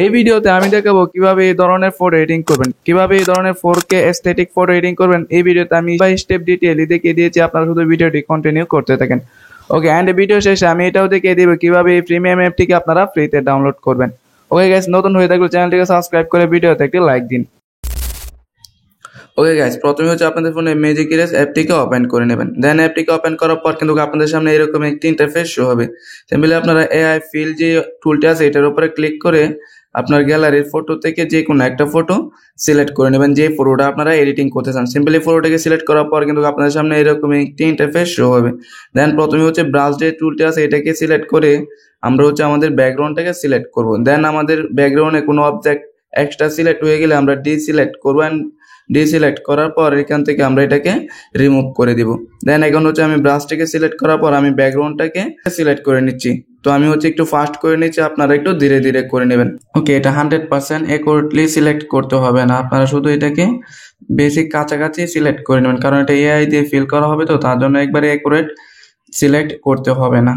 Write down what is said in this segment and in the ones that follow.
এই ভিডিওতে আমি দেখাবো কিভাবে এই ধরনের ফটো এডিটিং করবেন, কিভাবে এই ধরনের 4K এস্থেটিক ফটো এডিটিং করবেন। এই ভিডিওতে আমি বাই স্টেপ ডিটেইলি দেখিয়ে দিয়েছি, আপনারা শুধু ভিডিওটি কন্টিনিউ করতে থাকেন। ওকে, এন্ড ভিডিও শেষে আমি এটাও দেখিয়ে দিব কিভাবে এই প্রিমিয়াম অ্যাপটিকে আপনারা ফ্রিতে ডাউনলোড করবেন। ওকে গাইস, নতুন হয়ে থাকলে চ্যানেলটিকে সাবস্ক্রাইব করে ভিডিওতে একটি লাইক দিন। ওকে গাইস, প্রথমে হচ্ছে আপনাদের ফোনে ম্যাজিক ইরেজ অ্যাপটিকে ওপেন করে নেবেন। দেন অ্যাপটিকে ওপেন করার পর কিন্তু আপনাদের সামনে এরকম একটি ইন্টারফেস শো হবে। সিম্পলি আপনারা এআই ফিল যে টুলটি আছে এটার উপরে ক্লিক করে আপনার গ্যালারির ফটো থেকে যে কোনো একটা ফটো সিলেক্ট করে নেবেন, যে ফটোটা আপনারা এডিটিং করতে চান। সিম্পলি ফটোটাকে সিলেক্ট করার পর কিন্তু আপনাদের সামনে এরকম একটি ইন্টারফেস শো হবে। দেন প্রথমে হচ্ছে ব্রাশ যে টুলটি আছে এটাকে সিলেক্ট করে আমরা হচ্ছে আমাদের ব্যাকগ্রাউন্ডটাকে সিলেক্ট করব। দেন আমাদের ব্যাকগ্রাউন্ডে কোনো অবজেক্ট এক্সট্রা সিলেক্ট হয়ে গেলে আমরা ডিসিলেক্ট করবো। ডিসিলেক্ট করার পর এখান থেকে আমরা এটাকে রিমুভ করে দিব। দেন এখন হচ্ছে আমি ব্রাশটাকে সিলেক্ট করার পর আমি ব্যাকগ্রাউন্ডটাকে সিলেক্ট করে নিচ্ছি। তো আমি হচ্ছে একটু ফাস্ট করে নিচ্ছি, আপনারা একটু ধীরে ধীরে করে নেবেন। ওকে, এটা 100% অ্যাকুরেটলি সিলেক্ট করতে হবে না, আপনারা শুধু এটাকে বেসিক কাছাকাছি সিলেক্ট করে নেবেন, কারণ এটা এআই দিয়ে ফিল করা হবে, তো তার জন্য একবারে অ্যাকুরেট সিলেক্ট করতে হবে না।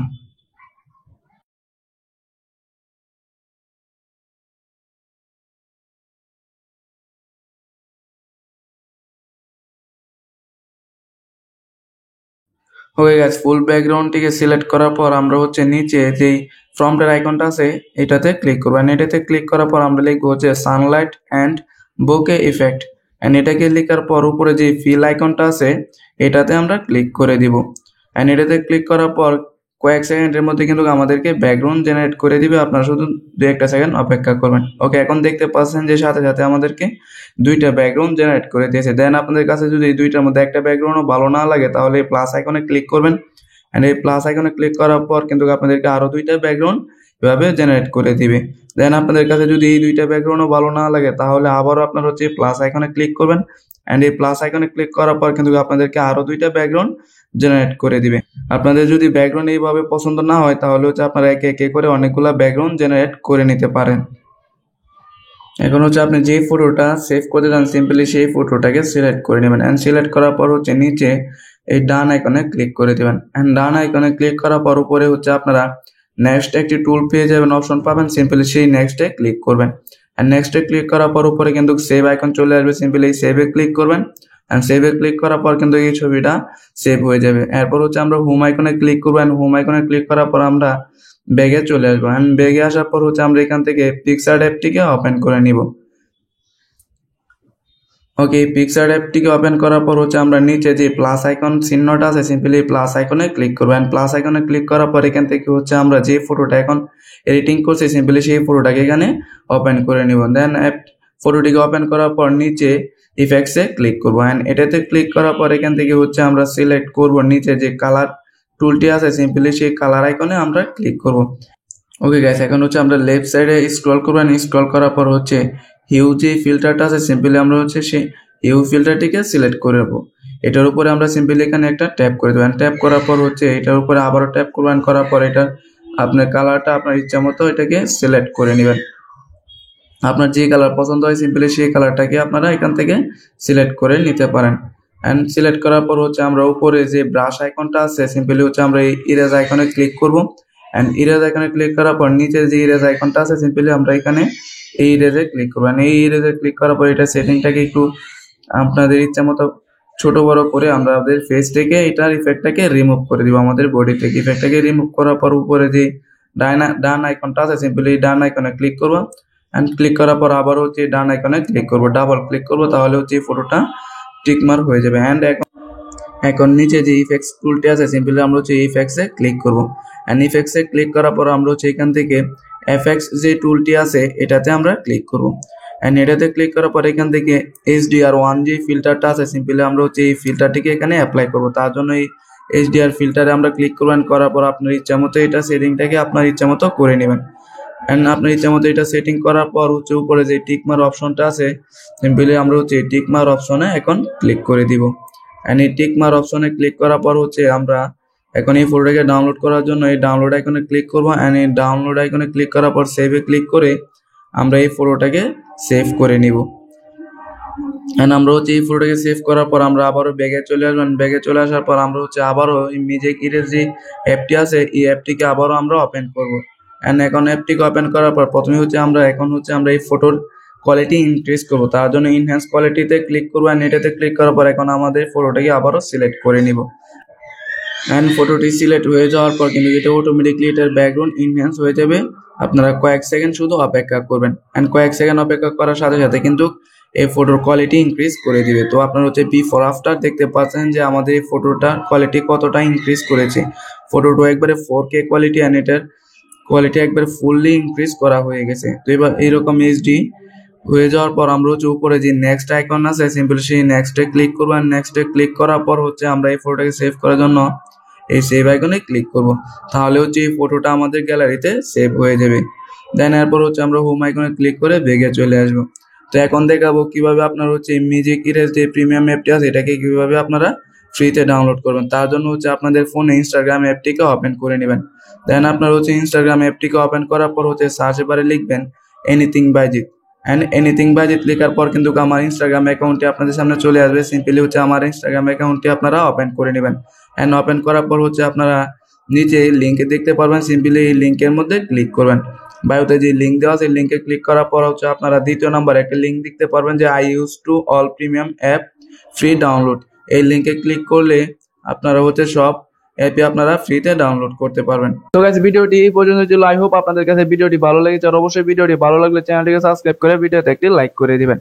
হয়ে গেছে, ফুল ব্যাকগ্রাউন্ডটিকে সিলেক্ট করার পর আমরা হচ্ছে নিচে যেই ফ্রন্টের আইকনটা আছে এটাতে ক্লিক করবো। এটাতে ক্লিক করার পর আমরা লিখবো হচ্ছে সানলাইট অ্যান্ড বোকে ইফেক্ট। এটাকে লেখার পর উপরে যে ফিল আইকনটা আছে এটাতে আমরা ক্লিক করে দিব। এটাতে ক্লিক করার পর কয়েক সেকেন্ডের মধ্যে কিন্তু আমাদেরকে ব্যাকগ্রাউন্ড জেনারেট করে দিবে, আপনারা শুধু 2-1 সেকেন্ড অপেক্ষা করবেন। ওকে, এখন দেখতে পাচ্ছেন যে সাথে সাথে আমাদেরকে দুইটা ব্যাকগ্রাউন্ড জেনারেট করে দিয়েছে। দেন আপনাদের কাছে যদি এই দুইটার মধ্যে একটা ব্যাকগ্রাউন্ডও ভালো না লাগে তাহলে এই প্লাস আইকনে ক্লিক করবেন। এই প্লাস আইকনে ক্লিক করার পর কিন্তু আপনাদেরকে আরো দুইটা ব্যাকগ্রাউন্ড এভাবে জেনারেট করে দিবে। দেন আপনাদের কাছে যদি এই দুইটা ব্যাকগ্রাউন্ডও ভালো না লাগে তাহলে আবারও আপনার হচ্ছে প্লাস আইকনে ক্লিক করবেন। এই প্লাস আইকনে ক্লিক করার পর কিন্তু আপনাদেরকে আরো দুইটা ব্যাকগ্রাউন্ড জেনারেট করে দিবে। আপনাদের যদি ব্যাকগ্রাউন্ড এইভাবে পছন্দ না হয় তাহলে হচ্ছে আপনারা একে একে করে অনেকগুলা ব্যাকগ্রাউন্ড জেনারেট করে নিতে পারেন। এখন হচ্ছে আপনি যে ফটোটা সেভ করতে চান সিম্পলি সেই ফটোটাকে সিলেক্ট করে নেবেন। সিলেক্ট করার পর হচ্ছে নিচে এই ডান আইকনে ক্লিক করে দেবেন। ডান আইকনে ক্লিক করার পর উপরে হচ্ছে আপনারা নেক্সট একটি টুল পেয়ে যাবেন, অপশন পাবেন, সিম্পলি সেই নেক্সটে ক্লিক করবেন। নেক্সটে ক্লিক করার পর উপরে কিন্তু সেভ আইকন চলে আসবে, সিম্পলি এই সেভে ক্লিক করবেন। সেভে ক্লিক করার পর কিন্তু এই ছবিটা সেভ হয়ে যাবে। এরপর হচ্ছে আমরা হোম আইকনে ক্লিক করবেন। হোম আইকনে ক্লিক করার পর আমরা ব্যাগে চলে আসবো। ব্যাগে আসার পর হচ্ছে আমরা এখান থেকে পিকচার অ্যাপটিকে ওপেন করে নিব। ওকে, পিকচার অ্যাপটিকে ওপেন করার পর হচ্ছে আমরা নিচে যে প্লাস আইকন চিহ্নটা আছে সিম্পলি প্লাস আইকনে ক্লিক করবেন। প্লাস আইকনে ক্লিক করার পর এখান থেকে হচ্ছে আমরা যে ফটোটা এখন এডিটিং করছি সিম্পলি সেই ফটোটাকে এখানে ওপেন করে নিব। দেন ফটোটিকে ওপেন করার পর নিচে ইফেক্টসে ক্লিক করব। এটাতে ক্লিক করার পর এখান থেকে হচ্ছে আমরা সিলেক্ট করব নিচে যে কালার টুলটি আছে সিম্পলি সেই কালার আইকনে আমরা ক্লিক করব। ওকে গাইস, এখন হচ্ছে আমরা লেফট সাইডে স্ক্রল করবেন। স্ক্রল করার পর হচ্ছে হিউ যে ফিল্টারটা আছে সিম্পলি আমরা হচ্ছে সেই হিউ ফিল্টারটিকে সিলেক্ট করব। এটার উপরে আমরা সিম্পলি এখানে একটা ট্যাপ করে দেবেন। ট্যাপ করার পর হচ্ছে এটার উপরে আবারও ট্যাপ করবেন, করার পর এটা আপনার কালারটা আপনার ইচ্ছা মতো এটাকে সিলেক্ট করে নেবেন। আপনার যে কালার পছন্দ হয় সিম্পলি সেই কালারটাকে আপনারা এখান থেকে সিলেক্ট করে নিতে পারেন। সিলেক্ট করার পর হচ্ছে আমরা উপরে যে ব্রাশ আইকনটা আছে সিম্পলি হচ্ছে আমরা এই ইরেজ আইকনে ক্লিক করব। ইরেজ আইকনে ক্লিক করার পর নিচে যে ইরেজ আইকনটা আছে সিম্পলি আমরা এখানে এই ইরেজে ক্লিক করব। এই ইরেজে ক্লিক করার পর এটা সেটিংটাকে একটু আপনাদের ইচ্ছা মতো ছোট বড় করে আমরা আমাদের ফেস থেকে এটার ইফেক্টটাকে রিমুভ করে দিব। আমাদের বডি থেকে ইফেক্টটাকে রিমুভ করার পর উপরে যে ডান আইকনটা আছে সিম্পলি ডান আইকনে ক্লিক করব। ক্লিক করার পর আবার হচ্ছে ডান আইকনে ক্লিক করব, ডাবল ক্লিক করব, তাহলে হচ্ছে ফটোটা টিকমার্ক হয়ে যাবে। এখন নিচে যে ইফেক্টস টুলটি আছে সিম্পলি আমরা হচ্ছে ইফেক্টসে ক্লিক করব। ইফেক্টসে ক্লিক করার পর আমরা হচ্ছে এখান থেকে এফএক্স যে টুলটি আছে এটাতে আমরা ক্লিক করব। এটাতে ক্লিক করার পর এখান থেকে HDR1 যে ফিল্টারটা আছে সিম্পলি আমরা হচ্ছে এই ফিল্টারটিকে এখানে অ্যাপ্লাই করব। তার জন্য এই HDR ফিল্টারে আমরা ক্লিক করবেন, করার পর আপনার ইচ্ছা মতো এটা সেটিংটাকে আপনার ইচ্ছা মতো করে নেবেন। আপনার ইচ্ছা মতো এটা সেটিং করার পর হচ্ছে উপরে যে টিকমার অপশনটা আছে সিম্পলি আমরা হচ্ছে টিকমার অপশনে এখন ক্লিক করে দিব। এই টিকমার অপশনে ক্লিক করার পর হচ্ছে আমরা এখন এই ফটোটাকে ডাউনলোড করার জন্য এই ডাউনলোড আইকনে ক্লিক করব। এই ডাউনলোড আইকনে ক্লিক করার পর সেভে ক্লিক করে আমরা এই ফটোটাকে সেভ করে নিব। আমরা হচ্ছে এই ফটোটাকে সেভ করার পর আমরা আবারও ব্যাগে চলে আসবেন। ব্যাগে চলে আসার পর আমরা হচ্ছে আবারও ম্যাজিক ইরেজ যে অ্যাপটি আছে এই অ্যাপটিকে আবারও আমরা ওপেন করব। অ্যান্ড এখন অ্যাপটিকে ওপেন করার পর প্রথমে হচ্ছে আমরা এই ফটোর কোয়ালিটি ইনক্রিজ করবো, তার জন্য ইনহ্যান্স কোয়ালিটিতে ক্লিক করবো অ্যান্ড এটাতে ক্লিক করার পর এখন আমাদের ফটোটাকে আবারও সিলেক্ট করে নিব অ্যান্ড ফটোটি সিলেক্ট হয়ে যাওয়ার পর কিন্তু এটা অটোমেটিকলি এটার ব্যাকগ্রাউন্ড ইনহ্যান্স হয়ে যাবে। আপনারা কয়েক সেকেন্ড শুধু অপেক্ষা করবেন অ্যান্ড কয়েক সেকেন্ড অপেক্ষা করার সাথে সাথে কিন্তু এই ফটোর কোয়ালিটি ইনক্রিজ করে দিবে। তো আপনারা হচ্ছে বিফোর আফটার দেখতে পাচ্ছেন যে আমাদের এই ফটোটার কোয়ালিটি কতটা ইনক্রিজ করেছে। ফটোটা একবারে 4K কোয়ালিটি অ্যান্ড এটার কোয়ালিটি একবারে ফুললি ইনক্রিজ করা হয়ে গেছে। তো এবার এইরকম এইচডি হয়ে যাওয়ার পর আমরা হচ্ছে উপরে যে নেক্সট আইকন আছে সিম্পল সেই নেক্সটে ক্লিক করবো অ্যান্ড নেক্সটে ক্লিক করার পর হচ্ছে আমরা এই ফটোটাকে সেভ করার জন্য এই সেভ আইকনে ক্লিক করব, তাহলে হচ্ছে এই ফটোটা আমাদের গ্যালারিতে সেভ হয়ে যাবে। দেন এরপর হচ্ছে আমরা হোম আইকনে ক্লিক করে ব্যাগে চলে আসবো। তো এখন দেখাবো কিভাবে আপনারা হচ্ছে মিউজিক ইরেজ যে প্রিমিয়াম অ্যাপটি আছে এটাকে কিভাবে আপনারা ফ্রিতে ডাউনলোড করবেন। তার জন্য হচ্ছে আপনাদের ফোনে ইনস্টাগ্রাম অ্যাপটিকে ওপেন করে নেবেন। দেন আপনারা হচ্ছে ইনস্টাগ্রাম অ্যাপটিকে ওপেন করার পর হচ্ছে সার্চ বারে লিখবেন এনিথিং বাইজিৎ অ্যান্ড এনিথিং বাইজিৎ লেখার পর কিন্তু আমার ইনস্টাগ্রাম অ্যাকাউন্টটি আপনাদের সামনে চলে আসবে। সিম্পলি হচ্ছে আমার ইনস্টাগ্রাম অ্যাকাউন্টটি আপনারা ওপেন করে নেবেন অ্যান্ড ওপেন করার পর হচ্ছে আপনারা নিচে লিঙ্কে দেখতে পারবেন, সিম্পলি এই লিঙ্কের মধ্যে ক্লিক করবেন। বায়োতে যে লিঙ্ক দেওয়া আছে লিঙ্কে ক্লিক করার পর হচ্ছে আপনারা দ্বিতীয় নম্বরে একটা লিঙ্ক দেখতে পারবেন যে I use to all premium app free download. এই লিঙ্কে ক্লিক করলে আপনারা হচ্ছে সব অ্যাপে আপনারা ফ্রিতে ডাউনলোড করতে পারবেন। তো গাইস ভিডিওটি এই পর্যন্ত ছিল। আই হোপ আপনাদের কাছে ভিডিওটি ভালো লেগেছে আর অবশ্যই ভিডিওটি ভালো লাগলে চ্যানেলটিকে সাবস্ক্রাইব করে ভিডিওতে একটি লাইক করে দিবেন।